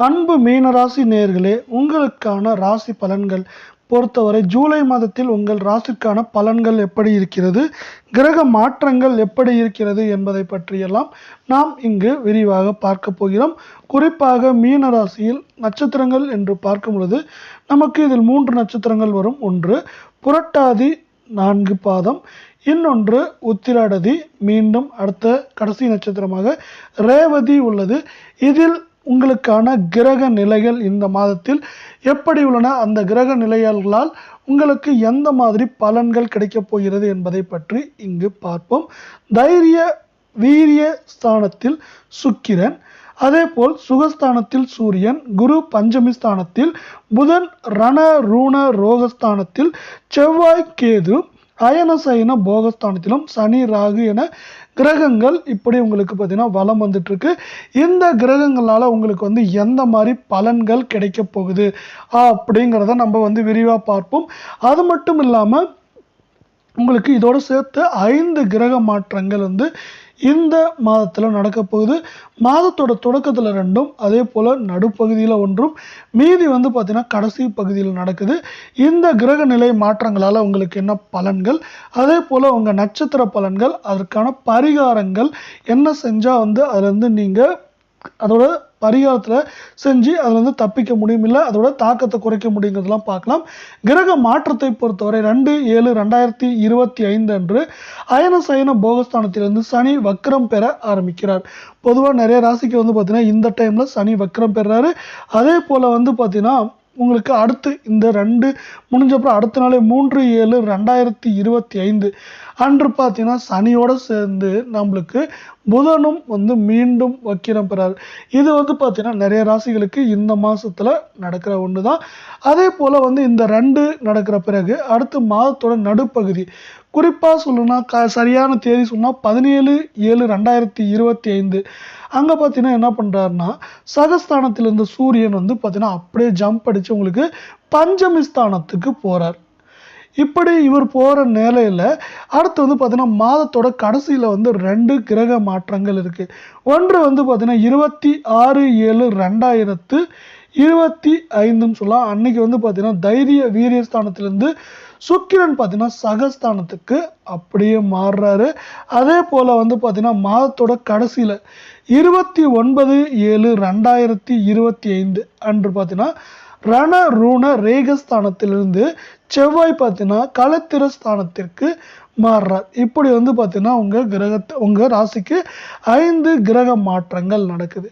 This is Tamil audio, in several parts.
அன்பு மீனராசி நேயர்களே, உங்களுக்கான ராசி பலன்கள் பொறுத்தவரை ஜூலை மாதத்தில் உங்கள் ராசிக்கான பலன்கள் எப்படி இருக்கிறது, கிரக மாற்றங்கள் எப்படி இருக்கிறது என்பதை பற்றியெல்லாம் நாம் இங்கு விரிவாக பார்க்க போகிறோம். குறிப்பாக மீன ராசியில் நட்சத்திரங்கள் என்று பார்க்கும் பொழுது நமக்கு இதில் 3 நட்சத்திரங்கள் வரும். ஒன்று புரட்டாதி 4 பாதம், இன்னொன்று உத்திராடதி, மீண்டும் அடுத்த கடைசி நட்சத்திரமாக ரேவதி உள்ளது. இதில் உங்களுக்கான கிரக நிலைகள் இந்த மாதத்தில் எப்படி உள்ளன, அந்த கிரக நிலைகளால் உங்களுக்கு எந்த மாதிரி பலன்கள் கிடைக்கப் போகிறது என்பதை பற்றி இங்கு பார்ப்போம். தைரிய வீரிய ஸ்தானத்தில் சுக்கிரன், அதே போல் சுகஸ்தானத்தில் சூரியன், குரு பஞ்சமி ஸ்தானத்தில் புதன், ரண ரூண ரோகஸ்தானத்தில் செவ்வாய், கேது, அயன சயன போகஸ்தானத்திலும் சனி, ராகு என கிரகங்கள் இப்படி உங்களுக்கு பார்த்தீங்கன்னா வலம் வந்துட்டு இருக்கு. இந்த கிரகங்களால் உங்களுக்கு எந்த மாதிரி பலன்கள் கிடைக்க போகுது அப்படிங்கிறத நம்ம விரிவாக பார்ப்போம். அது மட்டும் இல்லாமல் உங்களுக்கு இதோடு சேர்த்து 5 கிரக மாற்றங்கள் இந்த மாதத்தில் நடக்க போகுது. மாதத்தோட தொடக்கத்தில் 2ம், அதே போல் நடுப்பகுதியில் 1ம், மீதி பார்த்தீங்கன்னா கடைசி பகுதியில் நடக்குது. இந்த கிரக நிலை மாற்றங்களால் உங்களுக்கு என்ன பலன்கள், அதே போல் உங்கள் நட்சத்திர பலன்கள், அதற்கான பரிகாரங்கள் என்ன செஞ்சால் அதுலேருந்து நீங்கள் அதோட பரிகாரத்தில் செஞ்சு அதில் தப்பிக்க முடியும், இல்லை அதோட தாக்கத்தை குறைக்க முடியுங்கிறதெல்லாம் பார்க்கலாம். கிரக மாற்றத்தை பொறுத்தவரை 2/7/2025 அன்று அயன சயன போகஸ்தானத்திலிருந்து சனி வக்ரம் பெற ஆரம்பிக்கிறார். பொதுவாக நிறைய ராசிக்கு பார்த்தீங்கன்னா இந்த டைமில் சனி வக்ரம் பெறுறாரு. அதே போல் பார்த்தீங்கன்னா உங்களுக்கு அடுத்து இந்த 2 முடிஞ்சப்பறம் அடுத்த நாளே 3/7/2025 அன்று பார்த்தீங்கன்னா சனியோடு சேர்ந்து நம்மளுக்கு புதனும் மீண்டும் வக்கிரம் பெறாரு. இது பார்த்தீங்கன்னா நிறைய ராசிகளுக்கு இந்த மாதத்தில் நடக்கிற ஒன்று தான். அதே போல் இந்த 2 நடக்கிற பிறகு அடுத்து மாதத்தோட நடுப்பகுதி, குறிப்பாக சொல்லணும்னா சரியான தேதி சொன்னால் 17/7/2025 அங்கே பார்த்தீங்கன்னா என்ன பண்ணுறாருன்னா சகஸ்தானத்தில் இருந்த சூரியன் பார்த்தீங்கன்னா அப்படியே ஜம்ப் அடித்து உங்களுக்கு பஞ்சமி ஸ்தானத்துக்கு போகிறார். இப்படி இவர் போகிற நிலையில் அடுத்து பார்த்தீங்கன்னா மாதத்தோட கடைசியில் 2 கிரக மாற்றங்கள் இருக்குது. ஒன்று பார்த்தீங்கன்னா 26/7/2025 சொல்லலாம். அன்னைக்கு பார்த்தீங்கன்னா தைரிய வீரியஸ்தானத்திலேருந்து சுக்கிரன் பார்த்தீங்கன்னா சகஸ்தானத்துக்கு அப்படியே மாறுறாரு. அதே போல் பார்த்தீங்கன்னா மாதத்தோட கடைசியில் 29/7/2025 அன்று பார்த்தீங்கன்னா ரண ரூண ரேகஸ்தானத்திலிருந்து செவ்வாய் பார்த்தீங்கன்னா களத்திர ஸ்தானத்திற்கு மாறுறார். இப்படி பார்த்தீங்கன்னா உங்கள் ராசிக்கு 5 கிரக மாற்றங்கள் நடக்குது.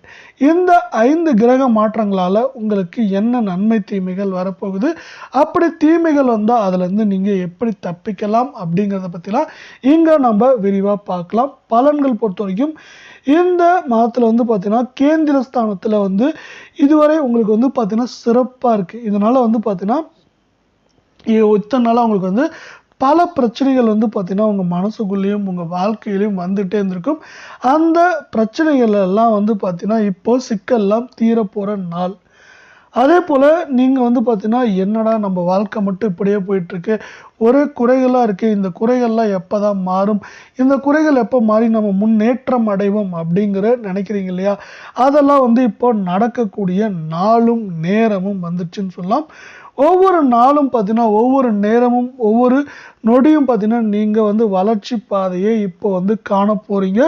இந்த 5 கிரக மாற்றங்களால் உங்களுக்கு என்ன நன்மை தீமைகள் வரப்போகுது, அப்படி தீமைகள் வந்தால் அதுலேருந்து நீங்கள் எப்படி தப்பிக்கலாம் அப்படிங்கிறத பற்றிலாம் இங்கே நம்ம விரிவாக பார்க்கலாம். பலன்கள் பொறுத்த வரைக்கும் இந்த மாதத்தில் பார்த்தீங்கன்னா கேந்திர ஸ்தானத்தில் இதுவரை உங்களுக்கு பார்த்தீங்கன்னா சிறப்பாக இருக்குது. இதனால் பார்த்தீங்கன்னா இத்தனை நாளாக உங்களுக்கு பல பிரச்சனைகள் பார்த்தீங்கன்னா உங்கள் மனசுக்குள்ளேயும் உங்கள் வாழ்க்கையிலையும் வந்துகிட்டே இருந்திருக்கும். அந்த பிரச்சனைகள் எல்லாம் பார்த்தீங்கன்னா இப்போ சிக்கல்லாம் தீர போகிற நாள். அதே போல் நீங்கள் பார்த்தீங்கன்னா என்னடா நம்ம வாழ்க்கை மட்டும் இப்படியே போயிட்டுருக்கு, ஒரே குறைகளாக இருக்குது, இந்த குறைகள்லாம் எப்போ தான் மாறும், இந்த குறைகள் எப்போ மாறி நம்ம முன்னேற்றம் அடைவோம் அப்படிங்கிற நினைக்கிறீங்க இல்லையா, அதெல்லாம் இப்போ நடக்கக்கூடிய நாளும் நேரமும் வந்துச்சுன்னு சொல்லலாம். ஒவ்வொரு நாளும் பார்த்தீங்கன்னா ஒவ்வொரு நேரமும் ஒவ்வொரு நொடியும் பார்த்தீங்கன்னா நீங்கள் வளர்ச்சி பாதையை இப்போ காண போகிறீங்க.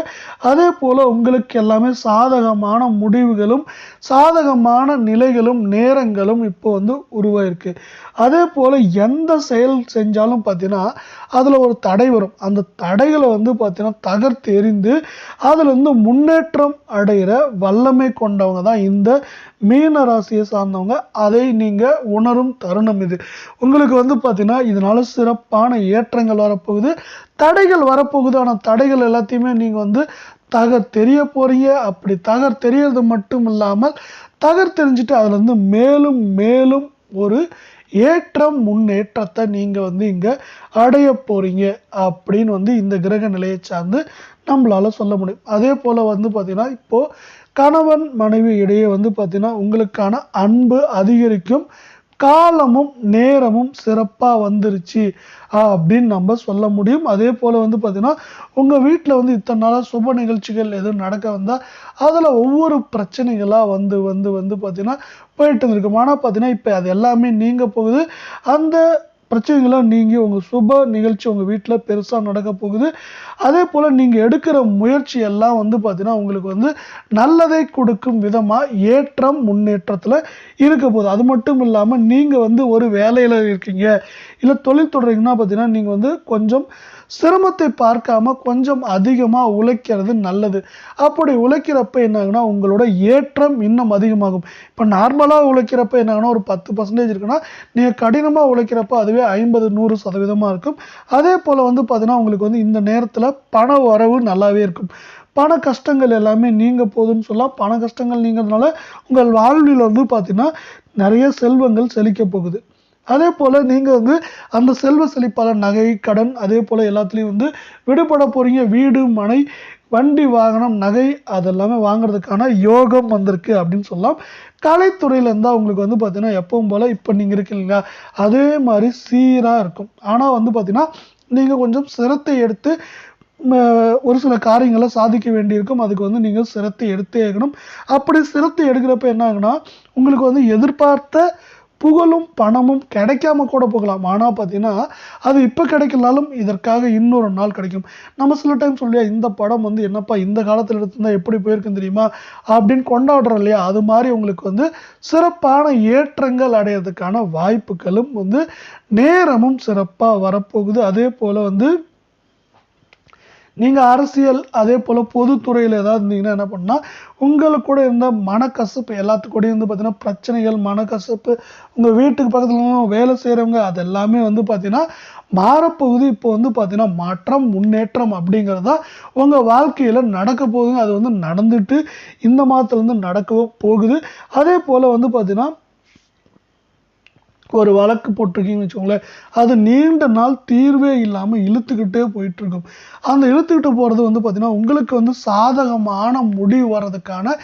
அதே போல் உங்களுக்கு எல்லாமே சாதகமான முடிவுகளும் சாதகமான நிலைகளும் நேரங்களும் இப்போ உருவாயிருக்கு. அதே போல் எந்த செயல் செஞ்சாலும் பார்த்தீங்கன்னா அதில் ஒரு தடை வரும். அந்த தடைகளை பார்த்தீங்கன்னா தகர்த்து எறிந்து அதில் முன்னேற்றம் அடைகிற வல்லமை கொண்டவங்க தான் இந்த மீன ராசியை சார்ந்தவங்க. அதை நீங்கள் உணரும் தருணம் இது. உங்களுக்கு பார்த்தீங்கன்னா இதனால சிறப்பான ஏற்றங்கள் வரப்போகுது, தடைகள் வரப்போகுது. ஆனால் தடைகள் எல்லாத்தையுமே நீங்கள் தெரிய போறீங்க. அப்படி தெரியறது மட்டும் இல்லாமல் தெரிஞ்சுட்டு அதுல மேலும் மேலும் ஒரு ஏற்றம் முன்னேற்றத்தை நீங்கள் இங்கே அடைய போறீங்க அப்படின்னு இந்த கிரக நிலையை சார்ந்து நம்மளால சொல்ல முடியும். அதே போல் பார்த்தீங்கன்னா இப்போ கணவன் மனைவி இடையே பார்த்தீங்கன்னா உங்களுக்கான அன்பு அதிகரிக்கும். காலமும் நேரமும் சிறப்பா வந்துருச்சு அப்படின்னு நம்ம சொல்ல முடியும். அதே போல வந்து பார்த்தீங்கன்னா உங்க வீட்டில் வந்து இத்தனை நாளா சுப நிகழ்ச்சிகள் எதுவும் நடக்க வந்தா அதுல ஒவ்வொரு பிரச்சனைகளா வந்து வந்து வந்து பார்த்தீங்கன்னா போயிட்டு இருந்திருக்கும். ஆனா பார்த்தீங்கன்னா இப்ப அது எல்லாமே நீங்க போகுது. அந்த பிரச்சனைகளா நீங்கி உங்க சுப நிகழ்ச்சி உங்க வீட்டுல பெருசா நடக்க போகுது. அதே போல நீங்க எடுக்கிற முயற்சி எல்லாம் வந்து பார்த்தீங்கன்னா உங்களுக்கு வந்து நல்லதை கொடுக்கும் விதமா ஏற்றம் முன்னேற்றத்துல இருக்க போகுது. அது மட்டும் இல்லாம நீங்க வந்து ஒரு வேலையில இருக்கீங்க, இல்ல தொழில் தொடர்றீங்கன்னா பார்த்தீங்கன்னா நீங்க வந்து கொஞ்சம் சிரமத்தை பார்க்காம கொஞ்சம் அதிகமா உழைக்கிறது நல்லது. அப்படி உழைக்கிறப்ப என்ன ஆகுனா உங்களோட ஏற்றம் இன்னும் அதிகமாகும். இப்ப நார்மலா உழைக்கிறப்ப என்ன ஆகுனா ஒரு 10% இருக்குன்னா நீங்க கடினமா உழைக்கிறப்ப அதுவே 50-100% இருக்கும். அதே போல வந்து பார்த்தீங்கன்னா உங்களுக்கு வந்து இந்த நேரத்துல பண வரவு நல்லாவே இருக்கும். பண கஷ்டங்கள் எல்லாமே நீங்க போகுதுன்னு சொல்லலாம். பண கஷ்டங்கள் நீங்கிறதுனால உங்கள் வாழ்வில் வந்து பார்த்தீங்கன்னா நிறைய செல்வங்கள் செழிக்க போகுது. அதே போல நீங்க வந்து அந்த செல்வ செழிப்பால நகை கடன் அதே போல எல்லாத்துலயும் வந்து விடுபட போறீங்க. வீடு மனை வண்டி வாகனம் நகை அதெல்லாமே வாங்குறதுக்கான யோகம் வந்திருக்கு அப்படின்னு சொல்லலாம். கலைத்துறையில இருந்தா உங்களுக்கு வந்து பார்த்தீங்கன்னா எப்பவும் போல இப்ப நீங்க இருக்கீங்க அதே மாதிரி சீரா இருக்கும். ஆனா வந்து பார்த்தீங்கன்னா நீங்க கொஞ்சம் சிரத்தை எடுத்து ஒரு சில காரியங்களை சாதிக்க வேண்டியிருக்கும். அதுக்கு வந்து நீங்க சிரத்தை எடுத்தே ஆகணும். அப்படி சிரத்தை எடுக்கிறப்ப என்ன ஆகுனா உங்களுக்கு வந்து எதிர்பார்த்த புகழும் பணமும் கிடைக்காம கூட போகலாம். ஆனா பார்த்தீங்கன்னா அது இப்ப கிடைக்கலனாலும் இதற்காக இன்னொரு நாள் கிடைக்கும். நம்ம சில டைம் சொல்லியா இந்த படம் வந்து என்னப்பா இந்த காலத்துல எடுத்திருந்தா எப்படி போயிருக்குன்னு தெரியுமா அப்படின்னு கொண்டாடுறோம் இல்லையா, அது மாதிரி உங்களுக்கு வந்து சிறப்பான ஏற்றங்கள் அடையிறதுக்கான வாய்ப்புகளும் வந்து நேரமும் சிறப்பா வரப்போகுது. அதே போல வந்து நீங்க அரசியல் அதே போல பொதுத்துறையில ஏதாவது இருந்தீங்கன்னா என்ன பண்ணா உங்களுக்கு கூட இருந்த மனக்கசப்பு எல்லாத்துக்கூடயும் வந்து பார்த்தீங்கன்னா பிரச்சனைகள் மனக்கசப்பு உங்க வீட்டுக்கு பக்கத்துல வேலை செய்யறவங்க அது எல்லாமே வந்து பார்த்தீங்கன்னா மாறப்போகுது. இப்போ வந்து பார்த்தீங்கன்னா மாற்றம் முன்னேற்றம் அப்படிங்கிறது தான் உங்க வாழ்க்கையில நடக்க போகுதுங்க. அது வந்து நடந்துட்டு இந்த மாதத்துல இருந்து நடக்கவும் போகுது. அதே போல வந்து பார்த்தீங்கன்னா ஒரு வழக்கு போட்டிருக்கீங்கன்னு வச்சுக்கோங்களேன், அது நீண்ட நாள் தீர்வே இல்லாம இழுத்துக்கிட்டே போயிட்டு இருக்கும். அந்த இழுத்துக்கிட்டு போறது வந்து பார்த்தீங்கன்னா உங்களுக்கு வந்து சாதகமான முடிவு வர்றதுக்கான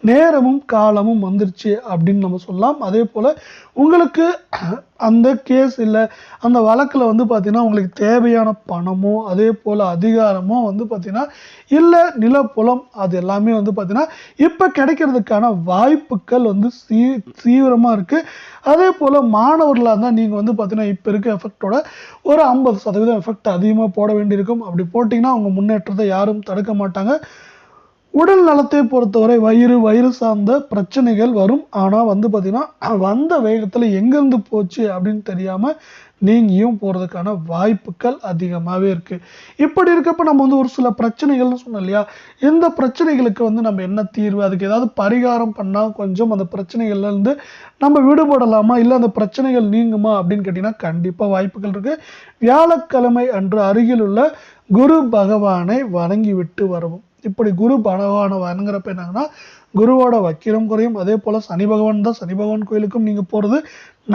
நேரமும் காலமும் வந்துருச்சு அப்படின்னு நம்ம சொல்லலாம். அதே போல உங்களுக்கு அந்த கேஸ் இல்லை அந்த வழக்கில் வந்து பார்த்தீங்கன்னா உங்களுக்கு தேவையான பணமோ அதே போல் அதிகாரமோ வந்து பார்த்தீங்கன்னா இல்லை நிலப்புலம் அது எல்லாமே வந்து பார்த்தீங்கன்னா இப்போ கிடைக்கிறதுக்கான வாய்ப்புகள் வந்து தீவிரமாக இருக்குது. அதே போல் மாணவர்களாக இருந்தால் நீங்கள் வந்து பார்த்தீங்கன்னா இப்போ இருக்க எஃபெக்டோட ஒரு 50% எஃபெக்ட் அதிகமாக போட வேண்டியிருக்கும். அப்படி போட்டிங்கன்னா அவங்க முன்னேற்றத்தை யாரும் தடுக்க மாட்டாங்க. உடல் நலத்தை பொறுத்தவரை வயிறு சார்ந்த பிரச்சனைகள் வரும். ஆனா வந்து பார்த்தீங்கன்னா வந்த வேகத்துல எங்கேருந்து போச்சு அப்படின்னு தெரியாம நீங்கியும் போறதுக்கான வாய்ப்புகள் அதிகமாகவே இருக்கு. இப்படி இருக்கப்ப நம்ம வந்து ஒரு சில பிரச்சனைகள்னு சொன்னோம் இல்லையா, இந்த பிரச்சனைகளுக்கு வந்து நம்ம என்ன தீர்வு, அதுக்கு ஏதாவது பரிகாரம் பண்ணா கொஞ்சம் அந்த பிரச்சனைகள்ல இருந்து நம்ம விடுபடலாமா, இல்லை அந்த பிரச்சனைகள் நீங்குமா அப்படின்னு கேட்டீங்கன்னா கண்டிப்பா வாய்ப்புகள் இருக்கு. வியாழக்கிழமை அன்று அருகில் உள்ள குரு பகவானை வணங்கி விட்டு வரவும். இப்படி குரு பகவானை வணங்குறப்ப என்னாங்கன்னா குருவோட வக்கிரம் குறையும். அதே போல சனி பகவான் தான், சனி பகவான் கோயிலுக்கும் நீங்க போறது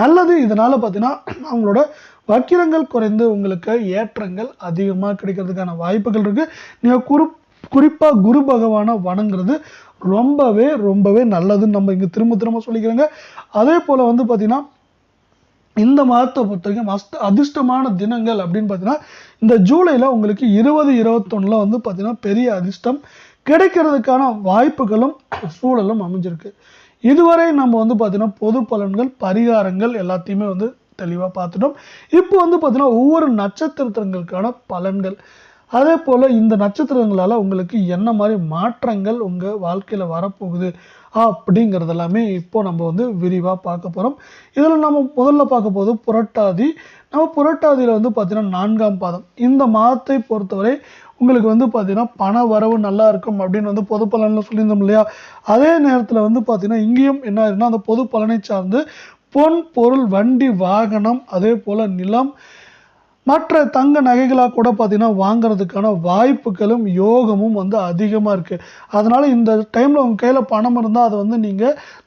நல்லது. இதனால பார்த்தீங்கன்னா அவங்களோட வக்கிரங்கள் குறைந்து உங்களுக்கு ஏற்றங்கள் அதிகமா கிடைக்கிறதுக்கான வாய்ப்புகள் இருக்கு. நீங்க குறிப்பா குரு பகவானை வணங்குறது ரொம்பவே ரொம்பவே நல்லதுன்னு நம்ம இங்க திரும்ப திரும்ப சொல்லிக்கிறோங்க. அதே போல வந்து பார்த்தீங்கன்னா இந்த மாதத்தை பொறுத்த வரைக்கும் அதிர்ஷ்டமான தினங்கள் அப்படின்னு பார்த்தீங்கன்னா இந்த ஜூலைல உங்களுக்கு 20-21 வந்து பார்த்தீங்கன்னா பெரிய அதிர்ஷ்டம் கிடைக்கிறதுக்கான வாய்ப்புகளும் சூழலும் அமைஞ்சிருக்கு. இதுவரை நம்ம வந்து பார்த்தீங்கன்னா பொது பலன்கள் பரிகாரங்கள் எல்லாத்தையுமே வந்து தெளிவாக பார்த்துட்டோம். இப்போ வந்து பார்த்தீங்கன்னா ஒவ்வொரு நட்சத்திரங்களுக்கான பலன்கள் அதே போல இந்த நட்சத்திரங்களால உங்களுக்கு என்ன மாதிரி மாற்றங்கள் உங்க வாழ்க்கையில வரப்போகுது அப்படிங்கிறது எல்லாமே இப்போ நம்ம வந்து விரிவா பார்க்க போறோம். இதுல நம்ம முதல்ல பார்க்க போது புரட்டாதி. நம்ம புரட்டாதியில வந்து பார்த்தீங்கன்னா 4ஆம் பாதம். இந்த மாதத்தை பொறுத்தவரை உங்களுக்கு வந்து பார்த்தீங்கன்னா பண வரவு நல்லா இருக்கும் அப்படின்னு வந்து பொது பலன்ல சொல்லியிருந்தோம் இல்லையா, அதே நேரத்தில் வந்து பார்த்தீங்கன்னா இங்கேயும் என்ன ஆயிருன்னா அந்த பொது பலனை சார்ந்து பொன் பொருள் வண்டி வாகனம் அதே போல நிலம் மற்ற தங்க நகைகளாக கூட பார்த்தீங்கன்னா வாங்குறதுக்கான வாய்ப்புகளும் யோகமும் வந்து அதிகமாக இருக்கு. அதனால இந்த டைம்ல உங்க கையில பணம் இருந்தால் அதை வந்து நீங்க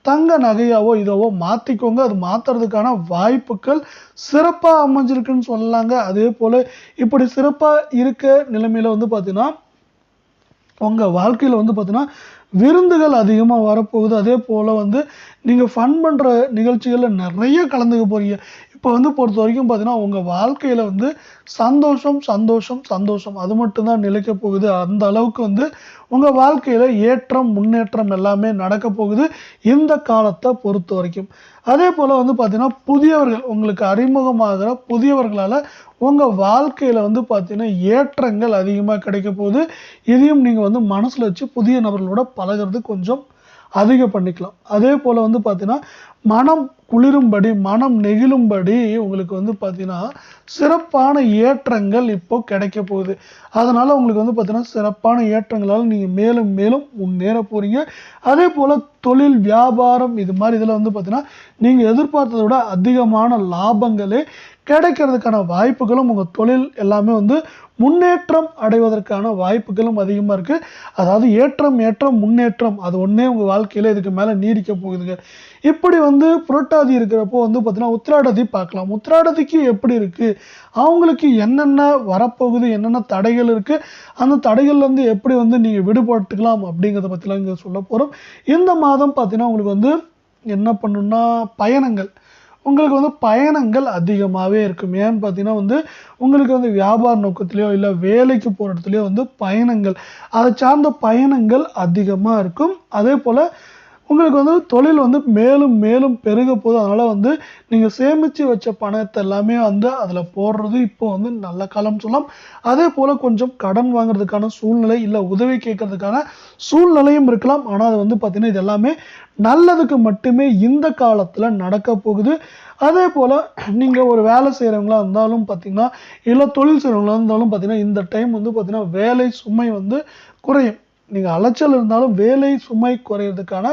தங்க நகையாவோ இதவோ மாத்திக்கோங்க. அது மாத்துறதுக்கான வாய்ப்புகள் சிறப்பா அமைஞ்சிருக்குன்னு சொல்லலாங்க. அதே போல இப்படி சிறப்பா இருக்க நிலைமையில வந்து பார்த்தீங்கன்னா உங்க வாழ்க்கையில வந்து பார்த்தீங்கன்னா விருந்துகள் அதிகமாக வரப்போகுது. அதே போல் வந்து நீங்கள் ஃபன் பண்ணுற நிகழ்ச்சிகளில் நிறைய கலந்துக்க போகிறீங்க. இப்போ வந்து பொறுத்த வரைக்கும் பார்த்தீங்கன்னா உங்கள் வாழ்க்கையில் வந்து சந்தோஷம் சந்தோஷம் சந்தோஷம் அது மட்டும்தான் நிலைக்க போகுது. அந்த அளவுக்கு வந்து உங்கள் வாழ்க்கையில் ஏற்றம் முன்னேற்றம் எல்லாமே நடக்க போகுது இந்த காலத்தை பொறுத்த வரைக்கும். அதே போல் வந்து பார்த்தீங்கன்னா புதியவர்கள் உங்களுக்கு அறிமுகமாகிற புதியவர்களால் உங்கள் வாழ்க்கையில் வந்து பார்த்தீங்கன்னா ஏற்றங்கள் அதிகமாக கிடைக்க போகுது. இதையும் நீங்கள் வந்து மனசில் வச்சு புதிய நபர்களோட பழகிறது கொஞ்சம் அதிகம் பண்ணிக்கலாம். அதே போல் வந்து பார்த்தீங்கன்னா மனம் குளிரும்படி மனம் நெகிழும்படி உங்களுக்கு வந்து பார்த்தீங்கன்னா சிறப்பான ஏற்றங்கள் இப்போ கிடைக்க போகுது. அதனால் உங்களுக்கு வந்து பார்த்தீங்கன்னா சிறப்பான ஏற்றங்களால் நீங்கள் மேலும் மேலும் முன்னேற போகிறீங்க. அதே போல் தொழில் வியாபாரம் இது மாதிரி இதில் வந்து பார்த்தீங்கன்னா நீங்கள் எதிர்பார்த்ததை விட அதிகமான லாபங்களே கிடைக்கிறதுக்கான வாய்ப்புகளும் உங்கள் தொழில் எல்லாமே வந்து முன்னேற்றம் அடைவதற்கான வாய்ப்புகளும் அதிகமாக இருக்குது. அதாவது ஏற்றம் ஏற்றம் முன்னேற்றம் அது ஒன்றே உங்கள் வாழ்க்கையில் இதுக்கு மேலே நீடிக்க போகுதுங்க. இப்படி வந்து புரட்டாதி இருக்கிறப்போ வந்து பார்த்தீங்கன்னா உத்திராடதி பார்க்கலாம். உத்திராடதிக்கு எப்படி இருக்குது, அவங்களுக்கு என்னென்ன வரப்போகுது, என்னென்ன தடைகள் இருக்குது, அந்த தடைகள்லேருந்து எப்படி வந்து நீங்கள் விடுபட்டுக்கலாம் அப்படிங்கிறத பற்றிலாம் இங்கே சொல்ல போகிறோம். இந்த மாதம் பார்த்தீங்கன்னா உங்களுக்கு வந்து என்ன பண்ணணும்னா பயணங்கள் உங்களுக்கு வந்து பயணங்கள் அதிகமாகவே இருக்கும். ஏன்னு பார்த்தீங்கன்னா வந்து உங்களுக்கு வந்து வியாபார நோக்கத்திலையோ இல்லை வேலைக்கு போகிற இடத்துலையோ வந்து பயணங்கள் அதை சார்ந்த பயணங்கள் அதிகமாக இருக்கும். அதே போல் உங்களுக்கு வந்து தொழில் வந்து மேலும் மேலும் பெருக போகுது. அதனால் வந்து நீங்கள் சேமித்து வச்ச பணத்தை எல்லாமே வந்து அதில் போடுறது இப்போ வந்து நல்ல காலம் சொல்லலாம். அதே போல் கொஞ்சம் கடன் வாங்குறதுக்கான சூழ்நிலை இல்லை உதவி கேட்கறதுக்கான சூழ்நிலையும் இருக்கலாம். ஆனால் அது வந்து பார்த்திங்கன்னா இது எல்லாமே நல்லதுக்கு மட்டுமே இந்த காலத்தில் நடக்க போகுது. அதே போல் நீங்கள் ஒரு வேலை செய்கிறவங்களா இருந்தாலும் பார்த்திங்கன்னா இல்லை தொழில் செய்கிறவங்களா இருந்தாலும் பார்த்திங்கன்னா இந்த டைம் வந்து பார்த்திங்கன்னா வேலை சுமை வந்து குறையும். நீங்கள் அலைச்சல் இருந்தாலும் வேலை சுமை குறையிறதுக்கான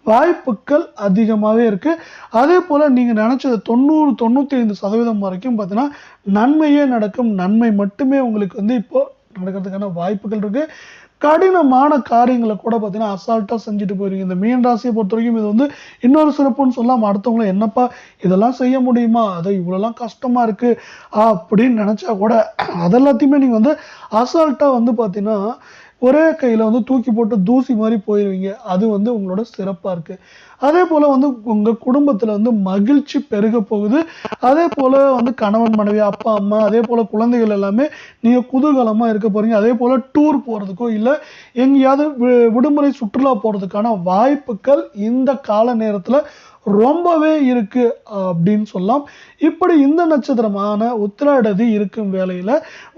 வாய்ப்புகள் அதிகமாகவே இருக்குது. அதே போல் நீங்கள் நினச்சது 90-95% வரைக்கும் பார்த்தீங்கன்னா நன்மையே நடக்கும். நன்மை மட்டுமே உங்களுக்கு வந்து இப்போது நடக்கிறதுக்கான வாய்ப்புகள் இருக்குது. கடினமான காரியங்களை கூட பார்த்தீங்கன்னா அசால்ட்டாக செஞ்சுட்டு போயிருவீங்க. இந்த மீன் ராசியை பொறுத்த வரைக்கும் இது வந்து இன்னொரு சிறப்புன்னு சொல்லாமல் அடுத்தவங்கள என்னப்பா இதெல்லாம் செய்ய முடியுமா, அதை இவ்வளோலாம் கஷ்டமாக இருக்குது அப்படின்னு நினச்சா கூட அதெல்லாத்தையுமே நீங்கள் வந்து அசால்ட்டாக வந்து பார்த்தீங்கன்னா ஒரே கையில் வந்து தூக்கி போட்டு தூசி மாதிரி போயிடுவீங்க. அது வந்து உங்களோட சிறப்பாக இருக்குது. அதே போல் வந்து உங்கள் குடும்பத்தில் வந்து மகிழ்ச்சி பெருக போகுது. அதே போல் வந்து கணவன் மனைவி அப்பா அம்மா அதே போல் குழந்தைகள் எல்லாமே நீங்கள் குதூகலமாக இருக்க போகிறீங்க. அதே போல் டூர் போகிறதுக்கோ இல்லை எங்கேயாவது விடுமுறை சுற்றுலா போகிறதுக்கான வாய்ப்புகள் இந்த கால நேரத்தில் ரொம்பவே இருக்கு அப்படின்னு சொல்லலாம். இப்படி இந்த நட்சத்திரமான உத்திராடதி இருக்கும் வேளையில்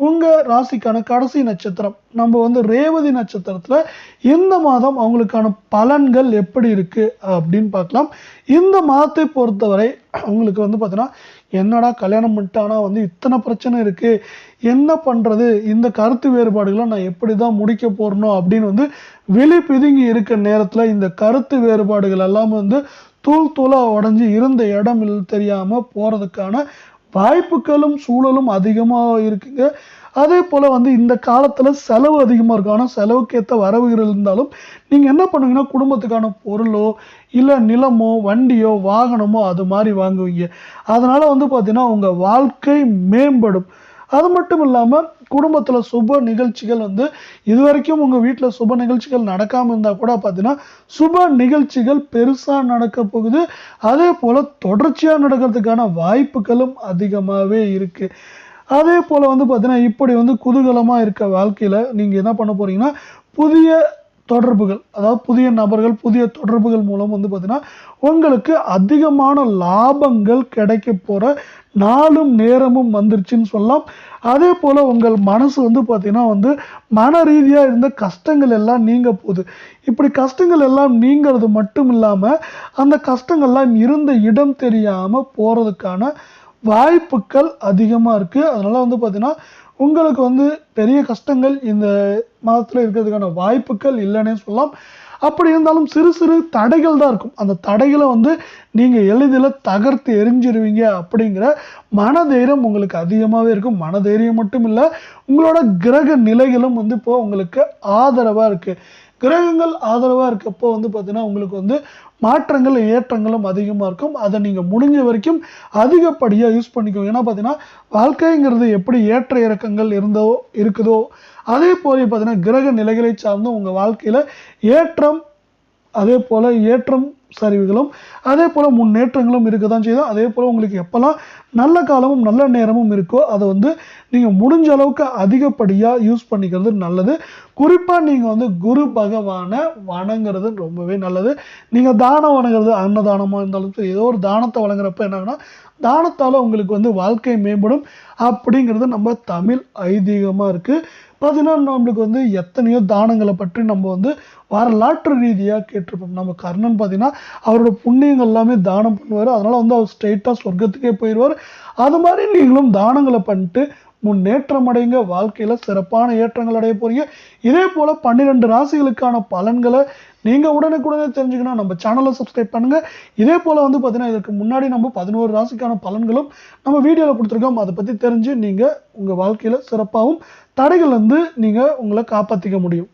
உங்கள் ராசிக்கான கடைசி நட்சத்திரம் நம்ம வந்து ரேவதி நட்சத்திரத்தில் இந்த மாதம் அவங்களுக்கான பலன்கள் எப்படி இருக்கு அப்படின்னு பார்க்கலாம். இந்த மாதத்தை பொறுத்தவரை அவங்களுக்கு வந்து பார்த்தீங்கன்னா என்னடா கல்யாணம் பண்ணிட்டானா வந்து இத்தனை பிரச்சனை இருக்கு, என்ன பண்றது, இந்த கருத்து வேறுபாடுகளை நான் எப்படி தான் முடிக்க போறணும் அப்படின்னு வந்து வெளி பிதுங்கி இருக்க நேரத்தில் இந்த கருத்து வேறுபாடுகள் எல்லாம் வந்து தூள் தூளாக உடஞ்சி இருந்த இடம் தெரியாமல் போகிறதுக்கான வாய்ப்புகளும் சூழலும் அதிகமாக இருக்குங்க. அதே போல் வந்து இந்த காலத்தில் செலவு அதிகமாக இருக்கும். ஆனால் செலவுக்கேற்ற வரவுகள் இருந்தாலும் நீங்கள் என்ன பண்ணுவீங்கன்னா குடும்பத்துக்கான பொருளோ இல்லை நிலமோ வண்டியோ வாகனமோ அது மாதிரி வாங்குவீங்க. அதனால் வந்து பார்த்தீங்கன்னா உங்கள் வாழ்க்கை மேம்படும். அது மட்டும் இல்லாமல் குடும்பத்தில் சுப நிகழ்ச்சிகள் வந்து இது வரைக்கும் உங்கள் வீட்டில் சுப நிகழ்ச்சிகள் நடக்காமல் இருந்தால் கூட பார்த்தீங்கன்னா சுப நிகழ்ச்சிகள் பெருசாக நடக்க போகுது. அதே போல் தொடர்ச்சியாக நடக்கிறதுக்கான வாய்ப்புகளும் அதிகமாகவே இருக்குது. அதே போல் வந்து பார்த்தீங்கன்னா இப்படி வந்து குதூகலமாக இருக்க வாழ்க்கையில் நீங்கள் என்ன பண்ண போகிறீங்கன்னா புதிய தொடர்புகள் அதாவது புதிய நபர்கள் புதிய தொடர்புகள் மூலம் வந்து பார்த்தீங்கன்னா உங்களுக்கு அதிகமான லாபங்கள் கிடைக்க போகிற நாளும் நேரமும் வந்துருச்சுன்னு சொல்லலாம். அதே போல் உங்கள் மனசு வந்து பார்த்தீங்கன்னா வந்து மன ரீதியாக இருந்த கஷ்டங்கள் எல்லாம் நீங்க போகுது. இப்படி கஷ்டங்கள் எல்லாம் நீங்கிறது மட்டும் இல்லாமல் அந்த கஷ்டங்கள்லாம் இருந்த இடம் தெரியாமல் போகிறதுக்கான வாய்ப்புகள் அதிகமாக இருக்குது. அதனால் வந்து பார்த்தீங்கன்னா உங்களுக்கு வந்து பெரிய கஷ்டங்கள் இந்த மாதத்தில் இருக்கிறதுக்கான வாய்ப்புகள் இல்லைன்னே சொல்லலாம். அப்படி இருந்தாலும் சிறு சிறு தடைகள் தான் இருக்கும். அந்த தடைகளை வந்து நீங்கள் எளிதில் தகர்த்து எரிஞ்சிருவீங்க அப்படிங்கிற மனதைரியம் உங்களுக்கு அதிகமாகவே இருக்கும். மனதைரியம் மட்டும் இல்லை, உங்களோட கிரக நிலைகளும் வந்து இப்போ உங்களுக்கு ஆதரவாக இருக்குது. கிரகங்கள் ஆதரவாக இருக்கப்போ வந்து பார்த்தீங்கன்னா உங்களுக்கு வந்து மாற்றங்கள் ஏற்றங்களும் அதிகமாக இருக்கும். அதை நீங்கள் முடிஞ்ச வரைக்கும் அதிகப்படியாக யூஸ் பண்ணிக்கோங்க. ஏன்னா பார்த்தீங்கன்னா வாழ்க்கைங்கிறது எப்படி ஏற்ற இறக்கங்கள் இருக்குதோ அதே போல பார்த்தீங்கன்னா கிரக நிலைகளை சார்ந்து உங்கள் வாழ்க்கையில் ஏற்றம் அதே போல் ஏற்றம் சரிவுகளும் அதே போல் முன்னேற்றங்களும் இருக்க தான் செய்யுது. அதே போல் உங்களுக்கு எப்போல்லாம் நல்ல காலமும் நல்ல நேரமும் இருக்கோ அதை வந்து நீங்கள் முடிஞ்ச அளவுக்கு அதிகப்படியாக யூஸ் பண்ணிக்கிறது நல்லது. குறிப்பாக நீங்கள் வந்து குரு பகவானை வணங்குறது ரொம்பவே நல்லது. நீங்கள் தானம் வணங்குறது அன்னதானமாக இருந்தாலும் சரி ஏதோ ஒரு தானத்தை வழங்குறப்ப என்னாங்கன்னா தானத்தால் உங்களுக்கு வந்து வாழ்க்கை மேம்படும் அப்படிங்கிறது நம்ம தமிழ் ஐதீகமாக இருக்குது. பார்த்தீங்கன்னா நம்மளுக்கு வந்து எத்தனையோ தானங்களை பற்றி நம்ம வந்து வரலாற்று ரீதியாக கேட்டிருப்போம். நம்ம கர்ணன் பார்த்தீங்கன்னா அவரோட புண்ணியங்கள் எல்லாமே தானம் பண்ணுவார். அதனால் வந்து அவர் ஸ்ட்ரெயிட்டாக சொர்க்கத்துக்கே போயிடுவார். அது மாதிரி நீங்களும் தானங்களை பண்ணிட்டு முன்னேற்றம் அடைங்க. வாழ்க்கையில் சிறப்பான ஏற்றங்கள் அடைய போகிறீங்க. இதே போல் 12 ராசிகளுக்கான பலன்களை நீங்கள் உடனுக்குடனே தெரிஞ்சுக்கணும் நம்ம சேனலை சப்ஸ்கிரைப் பண்ணுங்கள். இதே போல் வந்து பார்த்தீங்கன்னா இதுக்கு முன்னாடி நம்ம 11 ராசிக்கான பலன்களும் நம்ம வீடியோவில் கொடுத்துருக்கோம். அதை பற்றி தெரிஞ்சு நீங்கள் உங்கள் வாழ்க்கையில் சிறப்பாகவும் தடைகள் வந்து நீங்கள் உங்களை காப்பாற்றிக்க முடியும்.